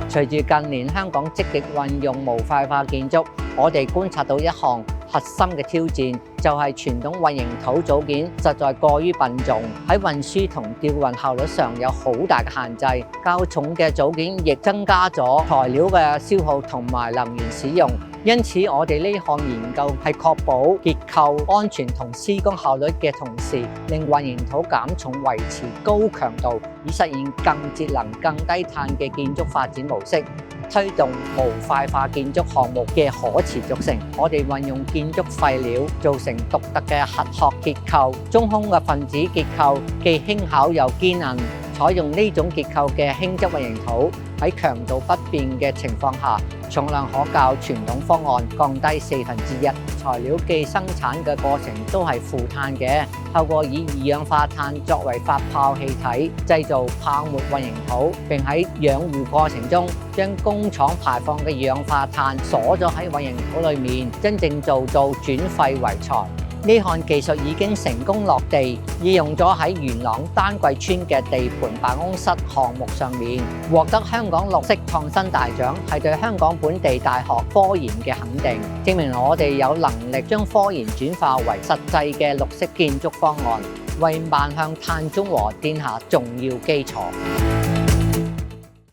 隨住近年香港積極運用模塊化建築，我哋觀察到一項核心嘅挑戰，就係傳統混凝土組件實在過於笨重，喺運輸同吊運效率上有好大嘅限制。較重嘅組件亦增加咗材料嘅消耗同埋能源使用。因此，我哋呢項研究係確保結構安全同施工效率嘅同時，令混凝土減重維持高強度，以實現更節能、更低碳嘅建築發展模式，推動模塊化建築項目嘅可持續性。我哋運用建築廢料造成獨特嘅核殼結構，中空嘅分子結構既輕巧又堅韌。採用呢種結構嘅輕質混凝土喺強度不變嘅情況下，重量可較傳統方案降低1/4。材料既生產嘅過程都係負碳嘅，透過以二氧化碳作為發泡氣體，製造泡沫混凝土，並喺養護過程中將工廠排放嘅二氧化碳鎖咗喺混凝土裏面，真正做到轉廢為材。呢項技術已經成功落地，應用咗喺元朗丹桂村嘅地盤辦公室項目上面，獲得香港綠色創新大獎，係對香港本地大學科研嘅肯定，證明我哋有能力將科研轉化為實際嘅綠色建築方案，為邁向碳中和奠下重要基礎。